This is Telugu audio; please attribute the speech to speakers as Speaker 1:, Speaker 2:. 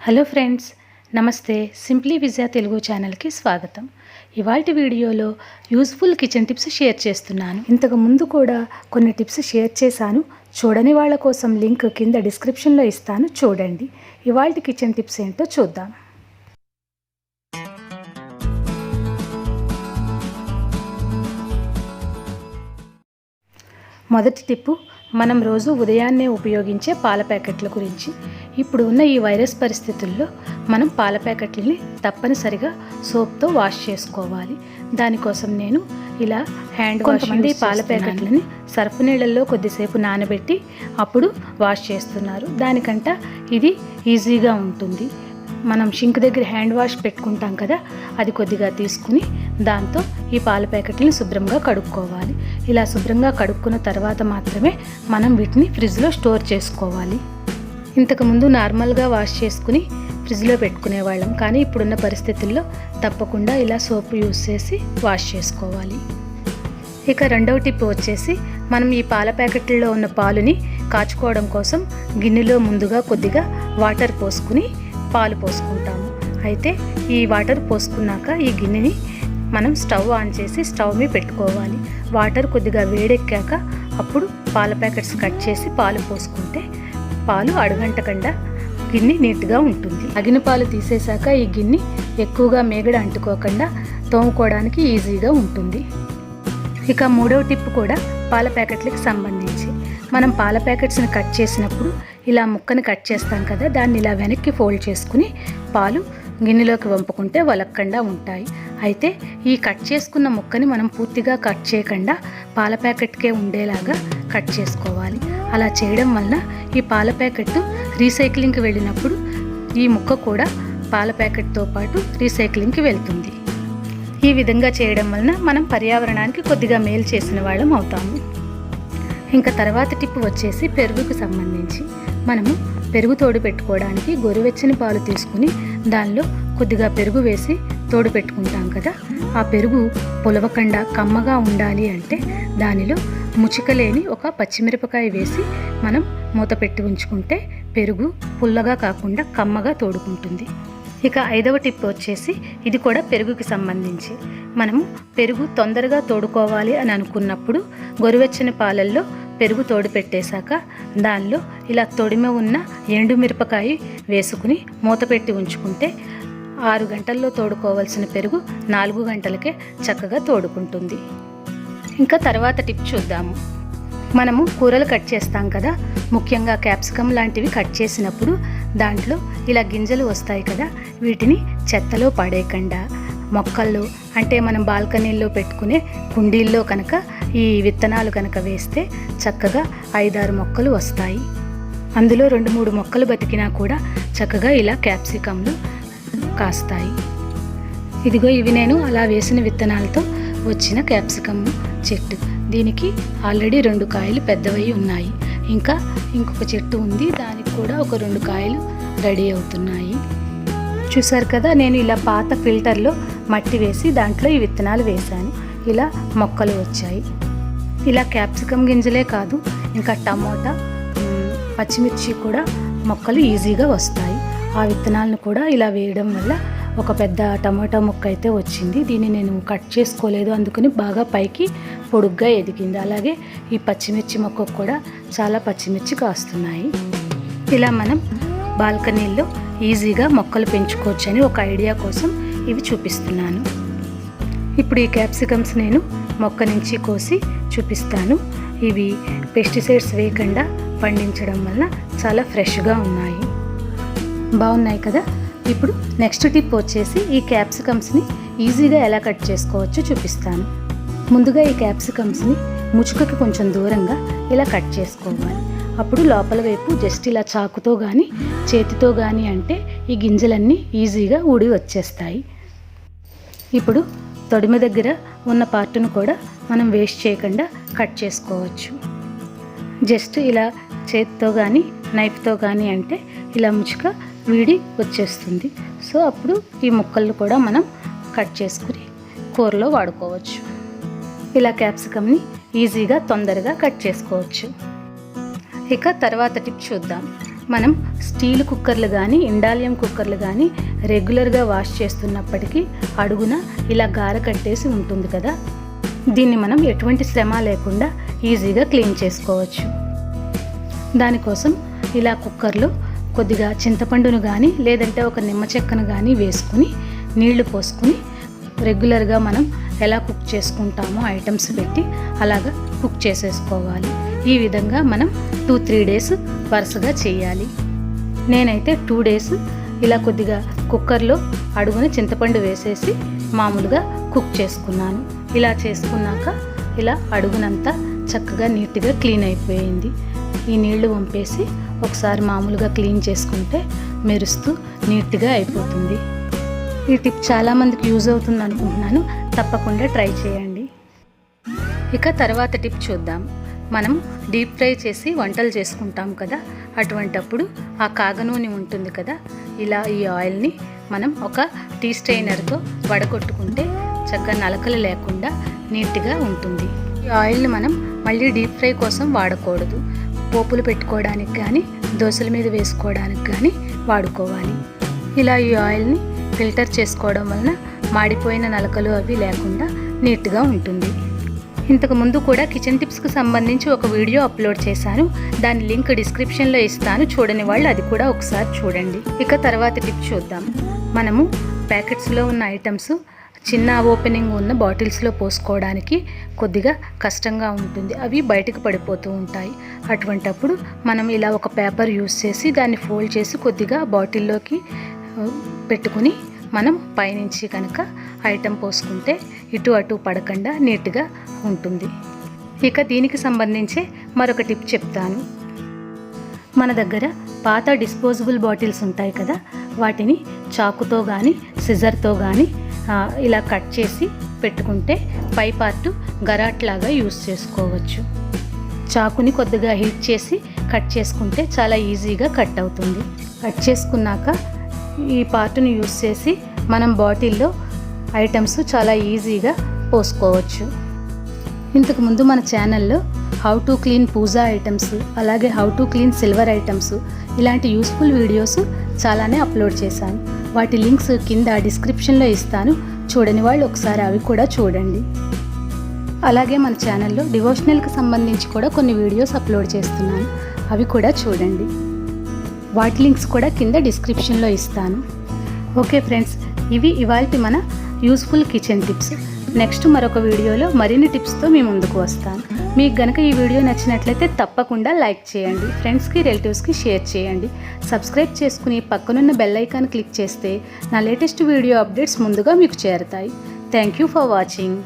Speaker 1: హలో ఫ్రెండ్స్, నమస్తే. సింప్లీ విజయ తెలుగు ఛానల్కి స్వాగతం. ఇవాల్టి వీడియోలో యూస్ఫుల్ కిచెన్ టిప్స్ షేర్ చేస్తున్నాను. ఇంతకు ముందు కూడా కొన్ని టిప్స్ షేర్ చేశాను. చూడని వాళ్ళ కోసం లింక్ కింద డిస్క్రిప్షన్లో ఇస్తాను, చూడండి. ఇవాల్టి కిచెన్ టిప్స్ ఏంటో చూద్దాం. మొదటి టిప్పు, మనం రోజు ఉదయాన్నే ఉపయోగించే పాల ప్యాకెట్ల గురించి. ఇప్పుడు ఉన్న ఈ వైరస్ పరిస్థితుల్లో మనం పాల ప్యాకెట్లని తప్పనిసరిగా సోప్తో వాష్ చేసుకోవాలి. దానికోసం నేను ఇలా హ్యాండ్ వాష్ పాల ప్యాకెట్లని సర్ఫ్ నీళ్ళల్లో కొద్దిసేపు నానబెట్టి అప్పుడు వాష్ చేస్తున్నారు. దానికంట ఇది ఈజీగా ఉంటుంది. మనం షింక్ దగ్గర హ్యాండ్ వాష్ పెట్టుకుంటాం కదా, అది కొద్దిగా తీసుకుని దాంతో ఈ పాల ప్యాకెట్లను శుభ్రంగా కడుక్కోవాలి. ఇలా శుభ్రంగా కడుక్కున్న తర్వాత మాత్రమే మనం వీటిని ఫ్రిడ్జ్లో స్టోర్ చేసుకోవాలి. ఇంతకుముందు నార్మల్గా వాష్ చేసుకుని ఫ్రిడ్జ్లో పెట్టుకునేవాళ్ళం, కానీ ఇప్పుడున్న పరిస్థితుల్లో తప్పకుండా ఇలా సోప్ యూస్ చేసి వాష్ చేసుకోవాలి. ఇక రెండవ టిప్ వచ్చేసి, మనం ఈ పాల ప్యాకెట్లలో ఉన్న పాలుని కాచుకోవడం కోసం గిన్నెలో ముందుగా కొద్దిగా వాటర్ పోసుకుని పాలు పోసుకుంటాము. అయితే ఈ వాటర్ పోసుకున్నాక ఈ గిన్నెని మనం స్టవ్ ఆన్ చేసి స్టవ్ మీద పెట్టుకోవాలి. వాటర్ కొద్దిగా వేడెక్కాక అప్పుడు పాల ప్యాకెట్స్ కట్ చేసి పాలు పోసుకుంటే పాలు అడుగంటకుండా గిన్నె నీట్గా ఉంటుంది. అగిన పాలు తీసేశాక ఈ గిన్నె ఎక్కువగా మేగడ అంటుకోకుండా తోముకోవడానికి ఈజీగా ఉంటుంది. ఇక మూడవ టిప్ కూడా పాల ప్యాకెట్లకి సంబంధించి. మనం పాల ప్యాకెట్స్ని కట్ చేసినప్పుడు ఇలా ముక్కని కట్ చేస్తాం కదా, దాన్ని ఇలా వెనక్కి ఫోల్డ్ చేసుకుని పాలు గిన్నెలోకి వంపుకుంటే వలక్కుండా ఉంటాయి. అయితే ఈ కట్ చేసుకున్న ముక్కని మనం పూర్తిగా కట్ చేయకుండా పాల ప్యాకెట్కే ఉండేలాగా కట్ చేసుకోవాలి. అలా చేయడం వలన ఈ పాల ప్యాకెట్ రీసైక్లింగ్కి వెళ్ళినప్పుడు ఈ ముక్క కూడా పాల ప్యాకెట్తో పాటు రీసైక్లింగ్కి వెళ్తుంది. ఈ విధంగా చేయడం వలన మనం పర్యావరణానికి కొద్దిగా మేలు చేసిన వాళ్ళం అవుతాము. ఇంకా తర్వాత టిప్ వచ్చేసి పెరుగుకు సంబంధించి. మనము పెరుగు తోడు పెట్టుకోవడానికి గోరువెచ్చని పాలు తీసుకుని దానిలో కొద్దిగా పెరుగు వేసి తోడు పెట్టుకుంటాం కదా, ఆ పెరుగు పులవకుండా కమ్మగా ఉండాలి అంటే దానిలో ముచికలేని ఒక పచ్చిమిరపకాయ వేసి మనం మూత పెట్టి ఉంచుకుంటే పెరుగు పుల్లగా కాకుండా కమ్మగా తోడుకుంటుంది. ఇక ఐదవ టిప్ వచ్చేసి, ఇది కూడా పెరుగుకి సంబంధించి. మనము పెరుగు తొందరగా తోడుకోవాలి అని అనుకున్నప్పుడు గోరువెచ్చని పాలల్లో పెరుగు తోడు పెట్టేశాక దానిలో ఇలా తొడిమ ఉన్న ఎండుమిరపకాయ వేసుకుని మూత పెట్టి ఉంచుకుంటే 6 గంటల్లో తోడుకోవాల్సిన పెరుగు 4 గంటలకే చక్కగా తోడుకుంటుంది. ఇంకా తర్వాత టిప్ చూద్దాము. మనము కూరలు కట్ చేస్తాం కదా, ముఖ్యంగా క్యాప్సికమ్ లాంటివి కట్ చేసినప్పుడు దాంట్లో ఇలా గింజలు వస్తాయి కదా, వీటిని చెత్తలో పడేయకుండా మొక్కల్లో అంటే మనం బాల్కనీల్లో పెట్టుకునే కుండీల్లో కనుక ఈ విత్తనాలు కనుక వేస్తే చక్కగా 5-6 మొక్కలు వస్తాయి. అందులో 2-3 మొక్కలు బతికినా కూడా చక్కగా ఇలా క్యాప్సికమ్లు కాస్తాయి. ఇదిగో ఇవి నేను అలా వేసిన విత్తనాలతో వచ్చిన క్యాప్సికమ్ చెట్టు. దీనికి ఆల్రెడీ 2 కాయలు పెద్దవై ఉన్నాయి. ఇంకా ఇంకొక చెట్టు ఉంది, దానికి కూడా ఒక 2 కాయలు రెడీ అవుతున్నాయి. చూసారు కదా, నేను ఇలా పాత ఫిల్టర్లో మట్టి వేసి దాంట్లో ఈ విత్తనాలు వేశాను. ఇలా మొక్కలు వచ్చాయి. ఇలా క్యాప్సికమ్ గింజలే కాదు, ఇంకా టమోటా, పచ్చిమిర్చి కూడా మొక్కలు ఈజీగా వస్తాయి. ఆ విత్తనాలను కూడా ఇలా వేయడం వల్ల ఒక పెద్ద టమోటా మొక్క అయితే వచ్చింది. దీన్ని నేను కట్ చేసుకోలేదు, అందుకని బాగా పైకి పొడుగ్గా ఎదిగింది. అలాగే ఈ పచ్చిమిర్చి మొక్కకు కూడా చాలా పచ్చిమిర్చి కాస్తున్నాయి. ఇలా మనం బాల్కనీల్లో ఈజీగా మొక్కలు పెంచుకోవచ్చని ఒక ఐడియా కోసం ఇవి చూపిస్తున్నాను. ఇప్పుడు ఈ క్యాప్సికమ్స్ నేను మొక్క నుంచి కోసి చూపిస్తాను. ఇవి పెస్టిసైడ్స్ వేయకుండా పండించడం వల్ల చాలా ఫ్రెష్గా ఉన్నాయి. బాగున్నాయి కదా. ఇప్పుడు నెక్స్ట్ టిప్ వచ్చేసి, ఈ క్యాప్సికమ్స్ని ఈజీగా ఎలా కట్ చేసుకోవచ్చో చూపిస్తాను. ముందుగా ఈ క్యాప్సికమ్స్ని ముచుకకి కొంచెం దూరంగా ఇలా కట్ చేసుకోవాలి. అప్పుడు లోపల వైపు జస్ట్ ఇలా చాకుతో కానీ చేతితో కానీ అంటే ఈ గింజలన్నీ ఈజీగా ఊడి వచ్చేస్తాయి. ఇప్పుడు తొడిమ దగ్గర ఉన్న పార్టును కూడా మనం వేస్ట్ చేయకుండా కట్ చేసుకోవచ్చు. జస్ట్ ఇలా చేతితో కానీ నైఫ్తో కానీ అంటే ఇలా ముచుక వీడి వచ్చేస్తుంది. సో అప్పుడు ఈ ముక్కలను కూడా మనం కట్ చేసుకుని కూరలో వాడుకోవచ్చు. ఇలా క్యాప్సికమ్ని ఈజీగా తొందరగా కట్ చేసుకోవచ్చు. ఇక తర్వాత టిప్ చూద్దాం. మనం స్టీల్ కుక్కర్లు కానీ ఇండాలియం కుక్కర్లు కానీ రెగ్యులర్గా వాష్ చేస్తున్నప్పటికీ అడుగున ఇలా గార కట్టేసి ఉంటుంది కదా, దీన్ని మనం ఎటువంటి శ్రమ లేకుండా ఈజీగా క్లీన్ చేసుకోవచ్చు. దానికోసం ఇలా కుక్కర్లో కొద్దిగా చింతపండును కానీ లేదంటే ఒక నిమ్మ చెక్కను కానీ వేసుకుని నీళ్లు పోసుకుని రెగ్యులర్గా మనం ఎలా కుక్ చేసుకుంటామో ఐటమ్స్ పెట్టి అలాగా కుక్ చేసేసుకోవాలి. ఈ విధంగా మనం 2-3 డేస్ వరుసగా చేయాలి. నేనైతే 2 డేస్ ఇలా కొద్దిగా కుక్కర్లో అడుగున చింతపండు వేసేసి మామూలుగా కుక్ చేసుకున్నాను. ఇలా చేసుకున్నాక ఇలా అడుగునంతా చక్కగా నీట్గా క్లీన్ అయిపోయింది. ఈ నీళ్లు వంపేసి ఒకసారి మామూలుగా క్లీన్ చేసుకుంటే మెరుస్తూ నీట్గా అయిపోతుంది. ఈ టిప్ చాలామందికి యూజ్ అవుతుంది అనుకుంటున్నాను. తప్పకుండా ట్రై చేయండి. ఇక తర్వాత టిప్ చూద్దాం. మనం డీప్ ఫ్రై చేసి వంటలు చేసుకుంటాం కదా, అటువంటప్పుడు ఆ కాగ నూనె ఉంటుంది కదా, ఇలా ఈ ఆయిల్ని మనం ఒక టీ స్ట్రైనర్తో వడగొట్టుకుంటే చక్కగా నలకలు లేకుండా నీట్గా ఉంటుంది. ఈ ఆయిల్ని మనం మళ్ళీ డీప్ ఫ్రై కోసం వాడకూడదు. పోపులు పెట్టుకోవడానికి కానీ దోశల మీద వేసుకోవడానికి కానీ వాడుకోవాలి. ఇలా ఈ ఆయిల్ని ఫిల్టర్ చేసుకోవడం వలన మాడిపోయిన నలకలు అవి లేకుండా నీట్గా ఉంటుంది. ఇంతకుముందు కూడా కిచెన్ టిప్స్కి సంబంధించి ఒక వీడియో అప్లోడ్ చేశాను. దాని లింక్ డిస్క్రిప్షన్లో ఇస్తాను, చూడని వాళ్ళు అది కూడా ఒకసారి చూడండి. ఇక తర్వాత టిప్ చూద్దాం. మనము ప్యాకెట్స్లో ఉన్న ఐటమ్స్ చిన్న ఓపెనింగ్ ఉన్న బాటిల్స్లో పోసుకోవడానికి కొద్దిగా కష్టంగా ఉంటుంది. అవి బయటకు పడిపోతూ ఉంటాయి. అటువంటప్పుడు మనం ఇలా ఒక పేపర్ యూస్ చేసి దాన్ని ఫోల్డ్ చేసి కొద్దిగా బాటిల్లోకి పెట్టుకుని మనం పైనుంచి కనుక ఐటెం పోసుకుంటే ఇటు అటు పడకుండా నీట్గా ఉంటుంది. ఇక దీనికి సంబంధించి మరొక టిప్ చెప్తాను. మన దగ్గర పాత డిస్పోజబుల్ బాటిల్స్ ఉంటాయి కదా, వాటిని చాకుతో కానీ సిజర్తో కానీ ఇలా కట్ చేసి పెట్టుకుంటే పై పార్టు గరాట్లాగా యూస్ చేసుకోవచ్చు. చాకుని కొద్దిగా హీట్ చేసి కట్ చేసుకుంటే చాలా ఈజీగా కట్ అవుతుంది. కట్ చేసుకున్నాక ఈ పార్టుని యూస్ చేసి మనం బాటిల్లో ఐటమ్స్ చాలా ఈజీగా పోసుకోవచ్చు. ఇంతకుముందు మన ఛానల్లో how to clean puja items, అలాగే how to clean silver items ఇలాంటి యూస్ఫుల్ వీడియోస్ చాలానే అప్లోడ్ చేశాను. వాటి లింక్స్ కింద డిస్క్రిప్షన్లో ఇస్తాను, చూడని వాళ్ళు ఒకసారి అవి కూడా చూడండి. అలాగే మన ఛానల్లో డివోషనల్కి సంబంధించి కూడా కొన్ని వీడియోస్ అప్లోడ్ చేస్తున్నాను, అవి కూడా చూడండి. వాటి లింక్స్ కూడా కింద డిస్క్రిప్షన్లో ఇస్తాను. ఓకే ఫ్రెండ్స్, ఇవి ఇవాల్టి మన యూస్ఫుల్ కిచెన్ టిప్స్. నెక్స్ట్ మరొక వీడియోలో మరిన్ని టిప్స్తో మీ ముందుకు వస్తాను. మీకు గనక ఈ వీడియో నచ్చినట్లయితే తప్పకుండా లైక్ చేయండి, ఫ్రెండ్స్కి రిలేటివ్స్కి షేర్ చేయండి. సబ్స్క్రైబ్ చేసుకుని పక్కనున్న బెల్ ఐకాన్ క్లిక్ చేస్తే నా లేటెస్ట్ వీడియో అప్డేట్స్ ముందుగా మీకు చేరుతాయి. Thank you for watching.